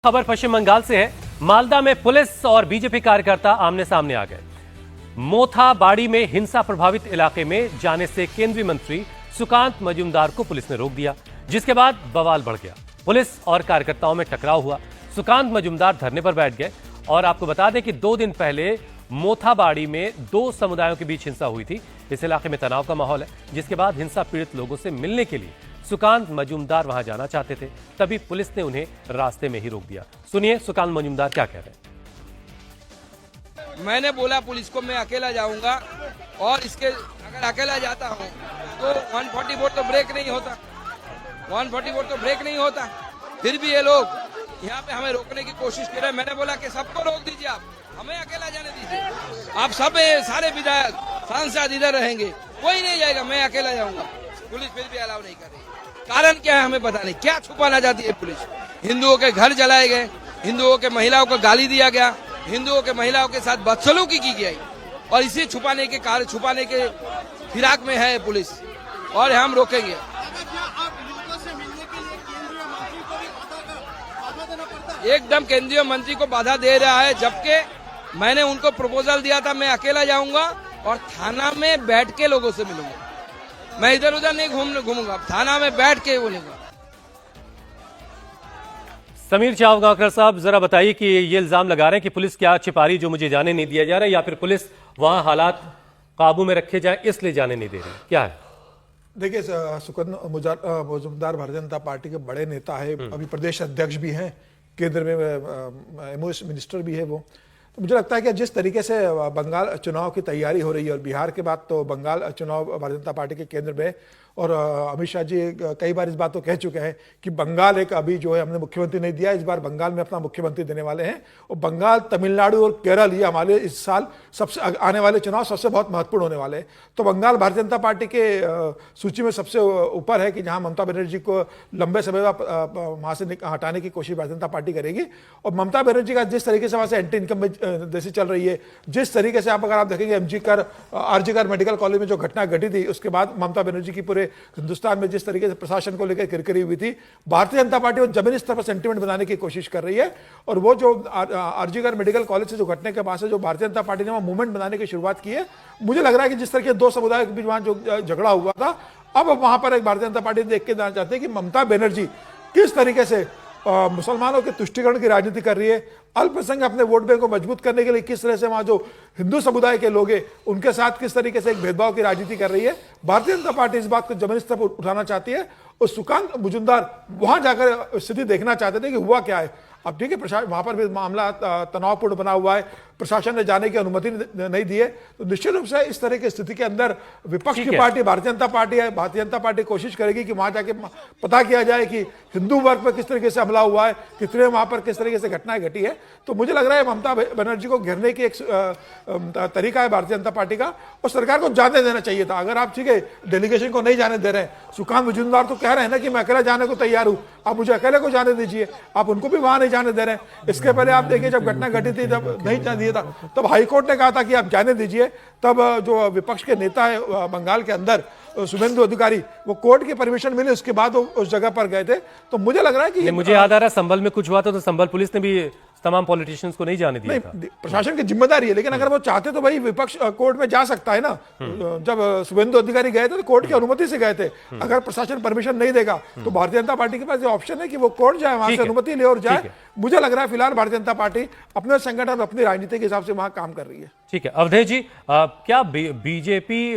खबर पश्चिम बंगाल से है। मालदा में पुलिस और बीजेपी कार्यकर्ता आमने सामने आ गए। मोथाबाड़ी में हिंसा प्रभावित इलाके में जाने से केंद्रीय मंत्री सुकांत मजूमदार को पुलिस ने रोक दिया, जिसके बाद बवाल बढ़ गया। पुलिस और कार्यकर्ताओं में टकराव हुआ। सुकांत मजूमदार धरने पर बैठ गए। और आपको बता दें कि 2 दिन पहले मोथाबाड़ी में 2 समुदायों के बीच हिंसा हुई थी। इस इलाके में तनाव का माहौल है, जिसके बाद हिंसा पीड़ित लोगों से मिलने के लिए सुकांत मजूमदार वहां जाना चाहते थे, तभी पुलिस ने उन्हें रास्ते में ही रोक दिया। सुनिए सुकांत मजूमदार क्या कह रहे हैं। मैंने बोला पुलिस को मैं अकेला जाऊंगा, और इसके अगर अकेला जाता हूं तो 144 तो ब्रेक नहीं होता, 144 तो ब्रेक नहीं होता। फिर भी ये लोग यहाँ पे हमें रोकने की कोशिश कर रहे हैं। मैंने बोला कि सबको रोक दीजिए, आप हमें अकेला जाने दीजिए। आप सब सारे विधायक सांसद इधर रहेंगे, कोई नहीं जाएगा, मैं अकेला जाऊंगा। पुलिस फिर भी अलाउ नहीं कर रही। कारण क्या है हमें पता नहीं, क्या छुपाना चाहती है पुलिस। हिंदुओं के घर जलाए गए, हिंदुओं के महिलाओं को गाली दिया गया, हिंदुओं के महिलाओं के साथ बदसलूकी की गई, और इसे छुपाने के फिराक में है पुलिस, और हम रोकेंगे। एकदम केंद्रीय मंत्री को बाधा दे रहा है, जबकि मैंने उनको प्रपोजल दिया था मैं अकेला जाऊंगा और थाना में बैठ के लोगों से मिलूंगा। मैं इधर उधर नहीं घूमूंगा, थाना में बैठ के बोलूंगा। समीर चावगांवकर साहब, जरा बताइए कि ये इल्जाम लगा रहे हैं कि पुलिस क्या छिपा रही, जो मुझे जाने नहीं दिया जा रहा है, या फिर पुलिस वहां हालात काबू में रखे जाए इसलिए जाने नहीं दे रही, क्या है? देखिए, सुकांत मजूमदार भारतीय जनता पार्टी के बड़े नेता है, अभी प्रदेश अध्यक्ष भी हैं, केंद्र में एमओएस मिनिस्टर भी है वो। तो मुझे लगता है कि जिस तरीके से बंगाल चुनाव की तैयारी हो रही है, और बिहार के बाद तो बंगाल चुनाव भारतीय जनता पार्टी के केंद्र में, और अमित शाह जी कई बार इस बात को कह चुके हैं कि बंगाल एक अभी जो है हमने मुख्यमंत्री नहीं दिया, इस बार बंगाल में अपना मुख्यमंत्री देने वाले हैं। और बंगाल, तमिलनाडु और केरल ये हमारे इस साल सबसे आने वाले चुनाव सबसे बहुत महत्वपूर्ण होने वाले हैं। तो बंगाल भारतीय जनता पार्टी के सूची में सबसे ऊपर है कि जहां ममता बनर्जी को लंबे समय वहां से हटाने की कोशिश भारतीय जनता पार्टी करेगी। और ममता बनर्जी का जिस तरीके से वहां से एंटी इनकम जैसी चल रही है, जिस तरीके से अगर आप देखेंगे आरजी कर मेडिकल कॉलेज में जो घटना घटी थी, उसके बाद ममता बनर्जी की पूरे हिंदुस्तान में जिस तरीके से प्रशासन को लेकर किरकिरी हुई थी, भारतीय जनता पार्टी वो जमीनी स्तर पर सेंटिमेंट बनाने की कोशिश कर रही है। और वो जो आरजीकर मेडिकल कॉलेज से जो घटने के बाद से जो भारतीय जनता पार्टी ने वहां मूवमेंट बनाने की शुरुआत की है, मुझे लग रहा है कि जिस तरह के 2 समुदायों के बीच वहां जो झगड़ा हुआ था, अब वहां पर एक भारतीय जनता पार्टी देख के जाना चाहते हैं कि ममता बनर्जी किस तरीके से मुसलमानों के तुष्टिकरण की राजनीति कर रही है, अल्पसंख्यक अपने वोट बैंक को मजबूत करने के लिए किस तरह से वहां जो हिंदू समुदाय के लोग हैं उनके साथ किस तरीके से एक भेदभाव की राजनीति कर रही है। भारतीय जनता पार्टी इस बात को जमीनी स्तर पर उठाना चाहती है, और सुकांत मजूमदार वहां जाकर स्थिति देखना चाहते थे कि हुआ क्या है। अब ठीक है, प्रशासन वहां पर भी मामला तनावपूर्ण बना हुआ है, प्रशासन ने जाने की अनुमति नहीं दी है। तो निश्चित रूप से इस तरह की स्थिति के अंदर विपक्ष की पार्टी भारतीय जनता पार्टी है, भारतीय जनता पार्टी कोशिश करेगी कि वहां जाके पता किया जाए कि हिंदू वर्ग पर किस तरीके से हमला हुआ है, कितने वहां पर किस तरीके से घटनाएं घटी है। तो मुझे लग रहा है ममता बनर्जी को घेरने की एक तरीका है भारतीय जनता पार्टी का, और सरकार को जाने देना चाहिए था। अगर आप ठीक है डेलीगेशन को नहीं जाने दे रहे हैं, सुकांत मजूमदार तो कह रहे हैं ना कि मैं अकेला जाने को तैयार हूं, आप मुझे अकेले को जाने दीजिए, आप उनको भी वहां नहीं जाने दे रहे हैं। इसके पहले आप देखिए जब घटना घटी थी तब नहीं जाने दिया था, तब हाईकोर्ट ने कहा था कि आप जाने दीजिए। तब जो विपक्ष के नेता है बंगाल के अंदर शुभेंदु अधिकारी, वो कोर्ट की परमिशन मिली, उसके बाद वो उस जगह पर गए थे। तो मुझे लग रहा है कि मुझे याद आ रहा है संभल में कुछ हुआ था, तो संभल पुलिस ने भी तमाम पॉलिटिशियंस को नहीं जाने दिया था। प्रशासन की जिम्मेदारी है, लेकिन अगर वो चाहते तो भाई विपक्ष कोर्ट में जा सकता है ना। जब शुभेंदु अधिकारी गए थे तो कोर्ट की अनुमति से गए थे। अगर प्रशासन परमिशन नहीं देगा तो भारतीय जनता पार्टी के पास ये ऑप्शन है कि वो कोर्ट जाए, वहां से अनुमति ले और जाए। मुझे लग रहा है फिलहाल भारतीय जनता पार्टी अपने संगठन, अपनी राजनीति के हिसाब से वहां काम कर रही है। ठीक है अवधेश जी, क्या बीजेपी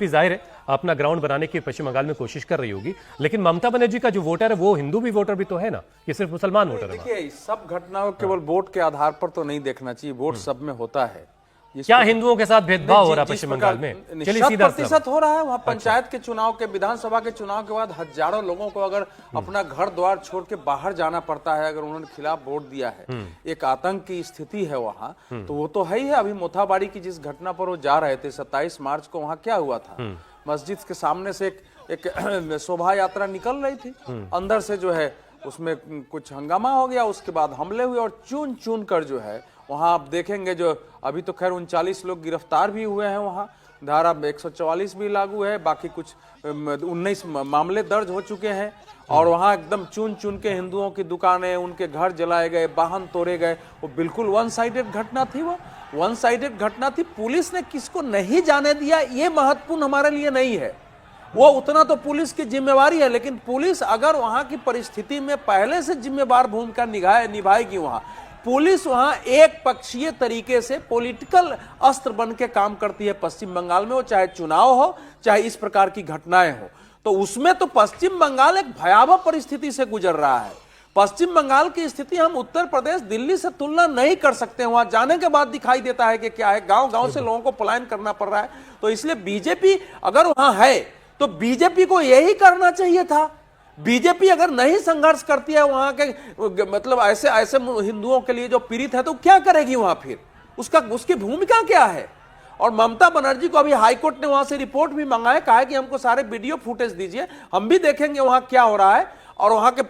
जाहिर है अपना ग्राउंड बनाने की पश्चिम बंगाल में कोशिश कर रही होगी, लेकिन ममता बनर्जी का जो वोटर है वो हिंदू भी वोटर भी तो है ना, कि सिर्फ मुसलमान वोटर है? देखिए, सब घटनाओं केवल वोट के आधार पर तो नहीं देखना चाहिए, वोट सब में होता है। क्या हिंदुओं के साथ भेदभाव हो रहा है पश्चिम बंगाल में? चलिए, 100% हो रहा है। वहाँ पंचायत के चुनाव के, विधानसभा के चुनाव के बाद हजारों लोगों को अगर अपना घर द्वार छोड़ के बाहर जाना पड़ता है, अगर उन्होंने खिलाफ वोट दिया है, एक आतंक की स्थिति है वहाँ, तो वो तो है ही है। अभी मोथाबाड़ी की जिस घटना पर वो जा रहे थे 27 मार्च को, वहाँ क्या हुआ था, मस्जिद के सामने से एक शोभा यात्रा निकल रही थी, अंदर से जो है उसमें कुछ हंगामा हो गया, उसके बाद हमले हुए, और चुन चुन कर जो है वहां आप देखेंगे, जो अभी तो खैर 39 लोग गिरफ्तार भी हुए हैं, वहां धारा 144 भी लागू है, बाकी कुछ 19 मामले दर्ज हो चुके हैं। और वहां एकदम चुन चुन के हिंदुओं की दुकानें, उनके घर जलाए गए, वाहन तोड़े गए। वो बिल्कुल वन साइडेड घटना थी, वो वन साइडेड घटना थी। पुलिस ने किसको नहीं जाने दिया ये महत्वपूर्ण हमारे लिए नहीं है, वो उतना तो पुलिस की जिम्मेवारी है, लेकिन पुलिस अगर वहां की परिस्थिति में पहले से जिम्मेवार भूमिका निभाएगी, वहां पुलिस वहां एक पक्षीय तरीके से पॉलिटिकल अस्त्र बन के काम करती है पश्चिम बंगाल में, वो चाहे चुनाव हो चाहे इस प्रकार की घटनाएं हो। तो उसमें तो पश्चिम बंगाल एक भयावह परिस्थिति से गुजर रहा है। पश्चिम बंगाल की स्थिति हम उत्तर प्रदेश, दिल्ली से तुलना नहीं कर सकते। वहां जाने के बाद दिखाई देता है कि क्या है, गांव गांव से लोगों को पलायन करना पड़ रहा है। तो इसलिए बीजेपी अगर वहां है तो बीजेपी को यही करना चाहिए था। बीजेपी अगर नहीं संघर्ष करती है वहां के मतलब ऐसे ऐसे हिंदुओं के लिए जो पीड़ित है, तो क्या करेगी वहां फिर, उसकी भूमिका क्या है? और ममता बनर्जी को अभी हाईकोर्ट ने वहां से रिपोर्ट भी मंगाया, कहा है कि हमको सारे वीडियो फुटेज दीजिए, हम भी देखेंगे वहां क्या हो रहा है। और वहां के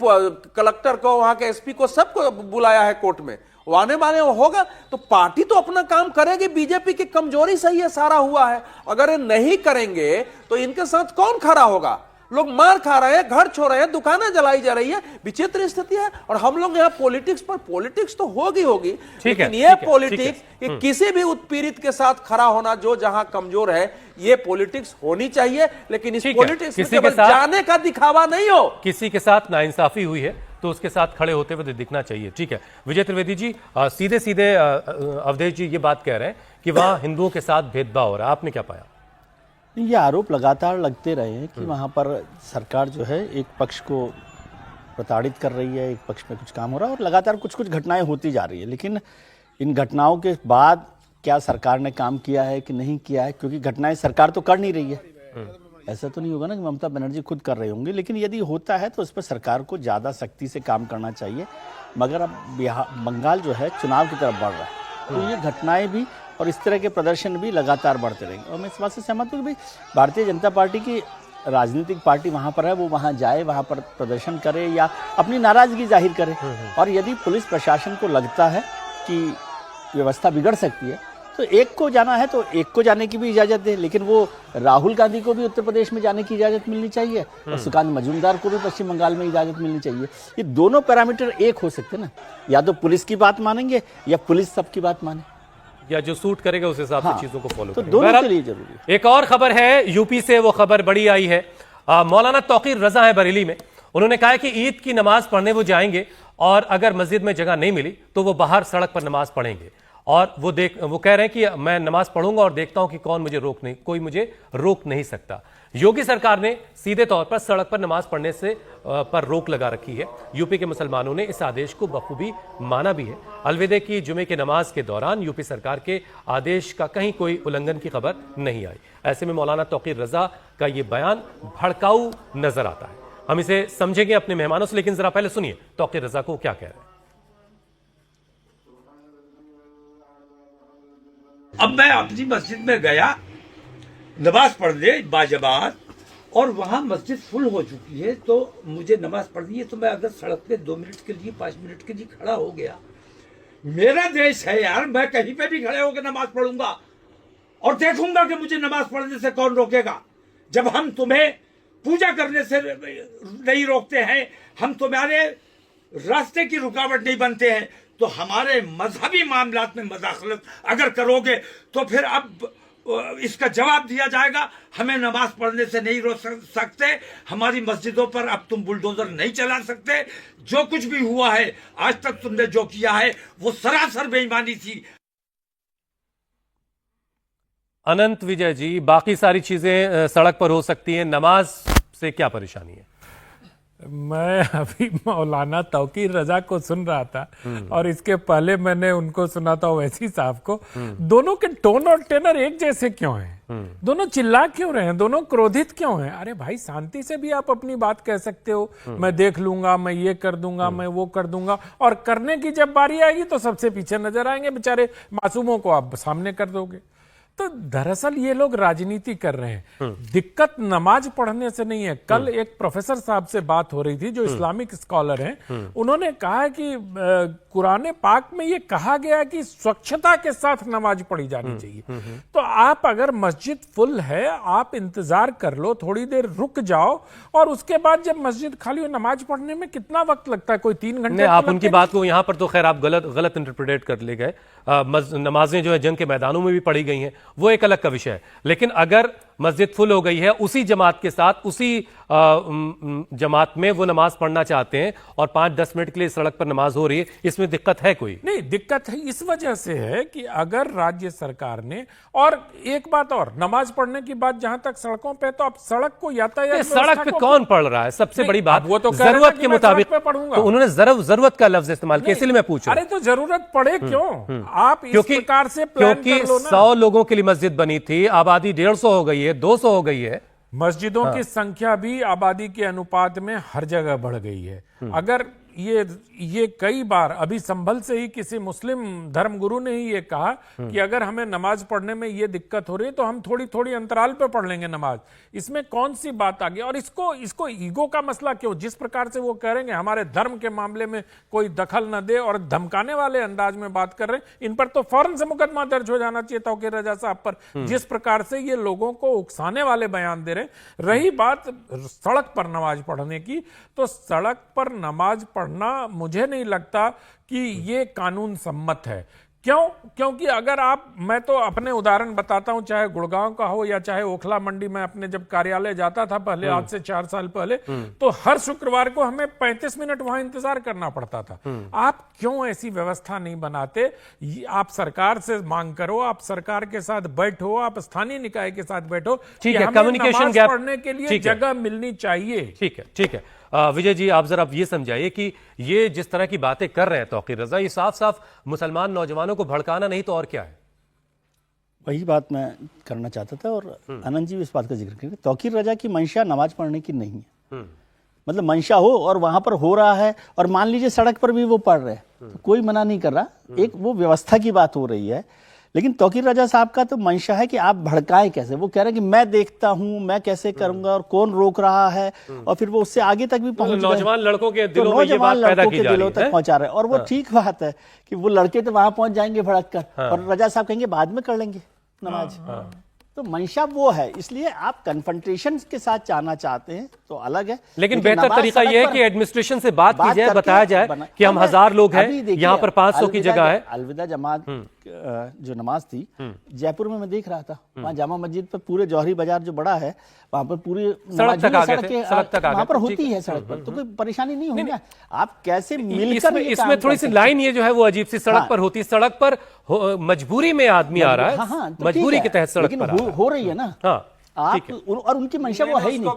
कलेक्टर को, वहां के एसपी को, सबको बुलाया है कोर्ट में। आने वाले होगा तो पार्टी तो अपना काम करेगी। बीजेपी की कमजोरी सही है, सारा हुआ है। अगर ये नहीं करेंगे तो इनके साथ कौन खड़ा होगा? लोग मार खा रहे हैं, घर छोड़ रहे हैं, दुकानें जलाई जा रही है, विचित्र स्थिति है। और हम लोग यहाँ पॉलिटिक्स तो होगी, लेकिन ये पॉलिटिक्स कि किसी भी उत्पीड़ित के साथ खड़ा होना, जो जहां कमजोर है, ये पॉलिटिक्स होनी चाहिए। लेकिन इस पॉलिटिक्स में केवल जाने का दिखावा नहीं हो। किसी के साथ नाइंसाफी हुई है तो उसके साथ खड़े होते हुए दिखना चाहिए। ठीक है विजय त्रिवेदी जी, सीधे सीधे अवधेश जी ये बात कह रहे हैं कि वहां हिंदुओं के साथ भेदभाव हो रहा है, आपने क्या पाया? ये आरोप लगातार लगते रहे हैं कि वहाँ पर सरकार जो है एक पक्ष को प्रताड़ित कर रही है, एक पक्ष में कुछ काम हो रहा है, और लगातार कुछ कुछ घटनाएं होती जा रही है। लेकिन इन घटनाओं के बाद क्या सरकार ने काम किया है कि नहीं किया है, क्योंकि घटनाएं सरकार तो कर नहीं रही है। ऐसा तो नहीं होगा ना कि ममता बनर्जी खुद कर रही होंगी, लेकिन यदि होता है तो उस पर सरकार को ज़्यादा सख्ती से काम करना चाहिए। मगर अब बंगाल जो है चुनाव की तरफ बढ़ रहा है, तो ये घटनाएं भी और इस तरह के प्रदर्शन भी लगातार बढ़ते रहेंगे। और मैं इस बात से सहमत हूँ कि भाई भारतीय जनता पार्टी की राजनीतिक पार्टी वहाँ पर है, वो वहाँ जाए, वहाँ पर प्रदर्शन करे या अपनी नाराजगी जाहिर करे। और यदि पुलिस प्रशासन को लगता है कि व्यवस्था बिगड़ सकती है तो एक को जाना है तो एक को जाने की भी इजाज़त दे, लेकिन वो राहुल गांधी को भी उत्तर प्रदेश में जाने की इजाज़त मिलनी चाहिए और सुकांत मजूमदार को भी पश्चिम बंगाल में इजाज़त मिलनी चाहिए। ये दोनों पैरामीटर एक हो सकते हैं ना, या तो पुलिस की बात मानेंगे या पुलिस सबकी बात माने, या जो सूट करेगा उस हिसाब से चीजों को फॉलो तो दोनों के लिए जरूरी है। एक और खबर है यूपी से, वो खबर बड़ी आई है। मौलाना तौकीर रजा है बरेली में, उन्होंने कहा है कि ईद की नमाज पढ़ने वो जाएंगे और अगर मस्जिद में जगह नहीं मिली तो वो बाहर सड़क पर नमाज पढ़ेंगे। और वो कह रहे हैं कि मैं नमाज पढ़ूंगा और देखता हूं कि कोई मुझे रोक नहीं सकता। योगी सरकार ने सीधे तौर पर सड़क पर नमाज पढ़ने से पर रोक लगा रखी है। यूपी के मुसलमानों ने इस आदेश को बखूबी माना भी है। अलविदे की जुमे की नमाज के दौरान यूपी सरकार के आदेश का कहीं कोई उल्लंघन की खबर नहीं आई। ऐसे में मौलाना तौकीर रजा का यह बयान भड़काऊ नजर आता है। हम इसे समझेंगे अपने मेहमानों से, लेकिन जरा पहले सुनिए तौकीर रजा को क्या कह रहे हैं। अब मैं अपनी मस्जिद में गया नमाज पढ़ने बाजमात, और वहां मस्जिद फुल हो चुकी है, तो मुझे नमाज पढ़नी है, तो मैं अगर सड़क पे 2 मिनट के लिए 5 मिनट के लिए खड़ा हो गया, मेरा देश है यार, मैं कहीं पे भी खड़े होकर नमाज पढ़ूंगा और देखूंगा कि मुझे नमाज पढ़ने से कौन रोकेगा। जब हम तुम्हें पूजा करने से नहीं रोकते हैं, हम तुम्हारे रास्ते की रुकावट नहीं बनते हैं, तो हमारे मजहबी मामलात में मदाखलत अगर करोगे तो फिर अब इसका जवाब दिया जाएगा। हमें नमाज पढ़ने से नहीं रोक सकते, हमारी मस्जिदों पर अब तुम बुलडोजर नहीं चला सकते। जो कुछ भी हुआ है आज तक तुमने जो किया है वो सरासर बेईमानी थी। अनंत विजय जी, बाकी सारी चीजें सड़क पर हो सकती हैं, नमाज से क्या परेशानी है? मैं अभी मौलाना तौकीर रजा को सुन रहा था और इसके पहले मैंने उनको सुना था ओवैसी साहब को। दोनों के टोन और टेनर एक जैसे क्यों हैं? दोनों चिल्ला क्यों रहे हैं? दोनों क्रोधित क्यों हैं? अरे भाई, शांति से भी आप अपनी बात कह सकते हो। मैं देख लूंगा, मैं ये कर दूंगा, मैं वो कर दूंगा, और करने की जब बारी आएगी तो सबसे पीछे नजर आएंगे बेचारे मासूमों को आप सामने कर दोगे। तो दरअसल ये लोग राजनीति कर रहे हैं। दिक्कत नमाज पढ़ने से नहीं है। कल एक प्रोफेसर साहब से बात हो रही थी जो इस्लामिक स्कॉलर हैं, उन्होंने कहा है कि कुरान पाक में ये कहा गया है कि स्वच्छता के साथ नमाज पढ़ी जानी चाहिए। तो आप अगर मस्जिद फुल है, आप इंतजार कर लो, थोड़ी देर रुक जाओ, और उसके बाद जब मस्जिद खाली हो, नमाज पढ़ने में कितना वक्त लगता है? कोई 3 घंटे? आप उनकी बात को यहाँ पर तो खैर आप गलत इंटरप्रेट कर ले गए। नमाजें जो है जंग के मैदानों में भी पढ़ी गई हैं, वो एक अलग का विषय है। लेकिन अगर मस्जिद फुल हो गई है, उसी जमात के साथ उसी जमात में वो नमाज पढ़ना चाहते हैं और 5-10 मिनट के लिए सड़क पर नमाज हो रही है, इसमें दिक्कत है कोई? नहीं, दिक्कत है इस वजह से है कि अगर राज्य सरकार ने, और एक बात और, नमाज पढ़ने की बात जहां तक सड़कों पे, तो अब सड़क को यातायात सड़क पे कौन पढ़ रहा है? सबसे बड़ी बात, वो तो जरूरत के मुताबिक पढ़ूंगा। तो उन्होंने जरूरत का लफ्ज इस्तेमाल किया, इसलिए मैं पूछ रहा हूं। अरे तो जरूरत पड़े क्यों? आप इस प्रकार से प्लान कर लो ना। 100 लोगों के लिए मस्जिद बनी थी, आबादी 150 हो गई है, 200 हो गई है। मस्जिदों की संख्या भी आबादी के अनुपात में हर जगह बढ़ गई है। अगर ये कई बार, अभी संभल से ही किसी मुस्लिम धर्मगुरु ने ही ये कहा कि अगर हमें नमाज पढ़ने में ये दिक्कत हो रही है तो हम थोड़ी थोड़ी अंतराल पे पढ़ लेंगे नमाज। इसमें कौन सी बात आ गई? और इसको ईगो का मसला क्यों? जिस प्रकार से वो कह रहे हैं हमारे धर्म के मामले में कोई दखल न दे और धमकाने वाले अंदाज में बात कर रहे हैं, इन पर तो फौरन से मुकदमा दर्ज हो जाना चाहिए तौकीर रजा साहब पर, जिस प्रकार से ये लोगों को उकसाने वाले बयान दे रहे हैं। रही बात सड़क पर नमाज पढ़ने की, तो सड़क पर नमाज पढ़ना मुझे नहीं लगता कि ये कानून सम्मत है। क्यों? क्योंकि अगर मैं तो अपने उदाहरण बताता हूं, चाहे गुड़गांव का हो या चाहे ओखला मंडी में अपने जब कार्यालय जाता था पहले, आज से 4 साल पहले, तो हर शुक्रवार को हमें 35 मिनट वहां इंतजार करना पड़ता था। आप क्यों ऐसी व्यवस्था नहीं बनाते? आप सरकार से मांग करो, आप सरकार के साथ बैठो, आप स्थानीय निकाय के साथ बैठो, ठीक है, कम्युनिकेशन गैप पढ़ने के लिए जगह मिलनी चाहिए। ठीक है। विजय जी, आप जरा ये समझाइए कि ये जिस तरह की बातें कर रहे हैं तौकीर रजा, ये साफ साफ मुसलमान नौजवानों को भड़काना नहीं तो और क्या है? वही बात मैं करना चाहता था, और आनंद जी भी इस बात का जिक्र करेंगे। तौकीर रजा की मंशा नमाज पढ़ने की नहीं है। मतलब मंशा हो और वहां पर हो रहा है, और मान लीजिए सड़क पर भी वो पढ़ रहे हैं, तो कोई मना नहीं कर रहा, एक वो व्यवस्था की बात हो रही है। लेकिन तौकीर रजा साहब का तो मंशा है कि आप भड़काए कैसे। वो कह रहे हैं कि मैं देखता हूं, मैं कैसे करूंगा, और कौन रोक रहा है, और फिर वो उससे आगे तक भी पहुंच गए। नौजवान लड़कों के दिलों में ये बात पैदा की जा रही है, तक पहुंचा रहे हैं। और वो ठीक बात है कि वो लड़के तो वहां पहुंच जाएंगे भड़क कर, और रजा साहब कहेंगे बाद में कर लेंगे नमाज। तो मंशा वो है, इसलिए आप कन्फ्रंटेशन के साथ जाना चाहते हैं तो अलग है। लेकिन बेहतर तरीका यह है कि एडमिनिस्ट्रेशन से बात की जाए, बताया जाए कि हम 1000 लोग हैं, यहाँ पर 500 की जगह है। अलविदा जमात जो नमाज थी जयपुर में मैं देख रहा था, वहाँ जामा मस्जिद पर पूरे जौहरी बाजार जो बड़ा है, वहां पर पूरी सड़क तक वहां पर होती है सड़क पर, तो कोई परेशानी नहीं होगी। आप कैसे मिलकर इसमें थोड़ी सी लाइन ये जो है वो अजीब सी सड़क पर होती है। सड़क पर मजबूरी में आदमी आ रहा है, मजबूरी के तहत सड़क पर हो रही है ना। आप और उनकी मंशा वो है ही नहीं।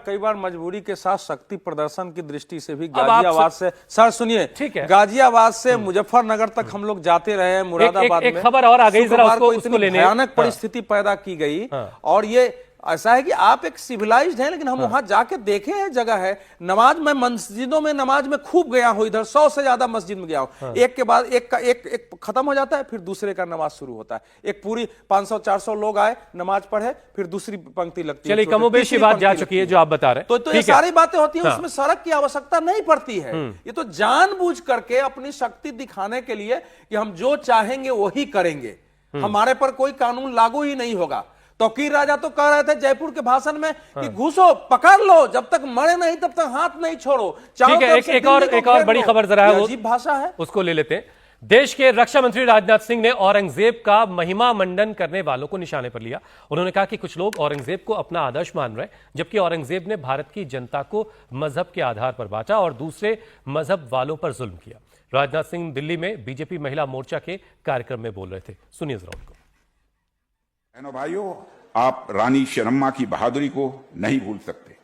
कई बार मजबूरी के साथ शक्ति प्रदर्शन की दृष्टि से भी गाजियाबाद से, सर सुनिए, गाजियाबाद से मुजफ्फरनगर तक हम लोग जाते रहे, मुरादाबाद में खबर और आ गई, जरा उसको लेने। भयानक परिस्थिति पैदा की गई, और ये ऐसा है कि आप एक सिविलाइज्ड हैं, लेकिन हम वहां जाके देखे हैं, जगह है नमाज। मैं मस्जिदों में नमाज में खूब गया हूं, इधर 100 से ज्यादा मस्जिद में गया हूं। एक के बाद एक खत्म हो जाता है, फिर दूसरे का नमाज शुरू होता है। एक पूरी 500-400 लोग आए, नमाज पढ़े, फिर दूसरी पंक्ति लगती है। चलिए, कमोबेशी बात जा चुकी है जो आप बता रहे हैं, तो ये सारी बातें होती हैं, उसमें सड़क की आवश्यकता नहीं पड़ती है। ये तो जानबूझ करके अपनी शक्ति दिखाने के लिए कि हम जो चाहेंगे वही करेंगे, हमारे पर कोई कानून लागू ही नहीं होगा। तौकीर राजा तो कह रहे थे जयपुर के भाषण में कि घुसो, पकड़ लो, जब तक मरे नहीं तब तक हाथ नहीं छोड़ो। ठीक है, एक और बड़ी खबर जरा है, अजीब भाषा है, उसको ले लेते हैं। देश के रक्षा मंत्री राजनाथ सिंह ने औरंगजेब का महिमा मंडन करने वालों को निशाने पर लिया। उन्होंने कहा कि कुछ लोग औरंगजेब को अपना आदर्श मान रहे हैं, जबकि औरंगजेब ने भारत की जनता को मजहब के आधार पर बांटा और दूसरे मजहब वालों पर जुल्म किया। राजनाथ सिंह दिल्ली में बीजेपी महिला मोर्चा के कार्यक्रम में बोल रहे थे, सुनिए जरा उनको। बहनों भाइयों, आप रानी चेन्नम्मा की बहादुरी को नहीं भूल सकते।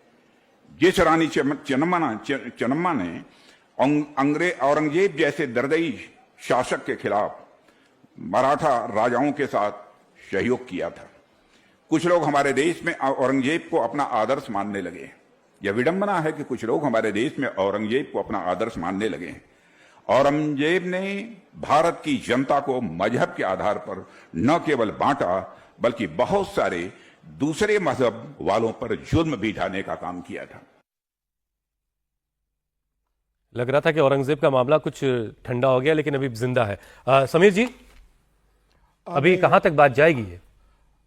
जिस रानी चेन्नम्मा ने औरंगजेब जैसे दर्दई शासक के खिलाफ मराठा राजाओं के साथ सहयोग किया था। कुछ लोग हमारे देश में औरंगजेब को अपना आदर्श मानने लगे। यह विडंबना है कि कुछ लोग हमारे देश में औरंगजेब को अपना आदर्श मानने लगे। औरंगजेब ने भारत की जनता को मजहब के आधार पर न केवल बांटा बल्कि बहुत सारे दूसरे मजहब वालों पर जुल्म भी ढाने का काम किया था। लग रहा था कि औरंगजेब का मामला कुछ ठंडा हो गया, लेकिन अभी जिंदा है। समीर जी, अभी कहां तक बात जाएगी ये?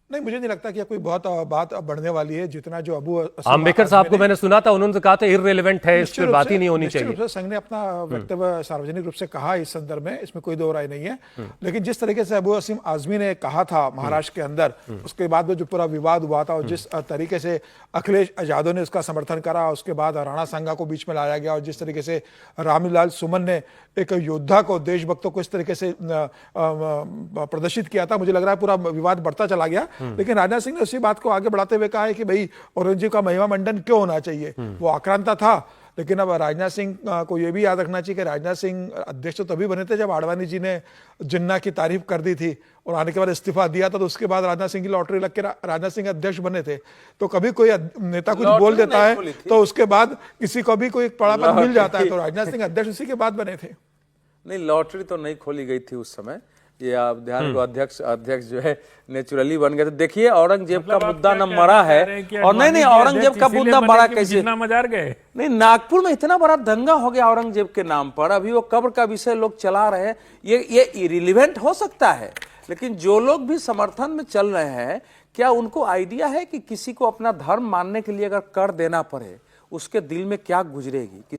नहीं, मुझे नहीं लगता कि कोई बहुत बात बढ़ने वाली है। जितना जो अबू आम्बेडकर साहब को मैंने सुना था, उन्होंने कहा था इररिलेवेंट है, इस पर बात ही नहीं होनी चाहिए। संघ ने अपना वक्तव्य सार्वजनिक रूप से कहा इस संदर्भ में, इसमें कोई दो राय नहीं है। लेकिन जिस तरीके से अबू असीम आजमी ने कहा था महाराष्ट्र के अंदर, उसके बाद में जो पूरा विवाद हुआ था और जिस तरीके से अखिलेश यादव ने उसका समर्थन करा, उसके बाद राणा सांगा को बीच में लाया गया और जिस तरीके से रामलाल सुमन ने एक योद्धा को, देशभक्तों को इस तरीके से प्रदर्शित किया था, मुझे लग रहा है पूरा विवाद बढ़ता चला गया। लेकिन राजनाथ सिंह ने उसी बात को आगे बढ़ाते हुए कहा है कि भाई औरंगजेब का महिमा मंडन क्यों होना चाहिए, वो आक्रांता था। लेकिन अब राजनाथ सिंह को यह भी याद रखना चाहिए कि राजनाथ सिंह अध्यक्ष तो तभी बने थे जब आडवाणी जी ने जिन्ना की तारीफ कर दी थी और आने के बाद इस्तीफा दिया था, तो उसके बाद राजनाथ सिंह की लॉटरी लग के राजनाथ सिंह अध्यक्ष बने थे। तो कभी कोई नेता कुछ बोल देता है तो उसके बाद किसी को भी कोई पड़ापन मिल जाता है, तो राजनाथ सिंह अध्यक्ष उसी के बाद बने थे। नहीं, लॉटरी तो नहीं खोली गई थी उस समय, ये आप ध्यान को अध्यक्ष जो है नेचुरली बन गए। तो देखिए औरंगजेब का मुद्दा न मरा है, और नहीं औरंगजेब का मुद्दा बड़ा कैसे मजार गए। नहीं, नागपुर में इतना बड़ा दंगा हो गया औरंगजेब के नाम पर, अभी वो कब्र का विषय लोग चला रहे हैं। ये इरिलीवेंट हो सकता है, लेकिन जो लोग भी समर्थन में चल रहे हैं, क्या उनको आइडिया है कि किसी को अपना धर्म मानने के लिए अगर कर देना पड़े उसके दिल में क्या गुजरेगी।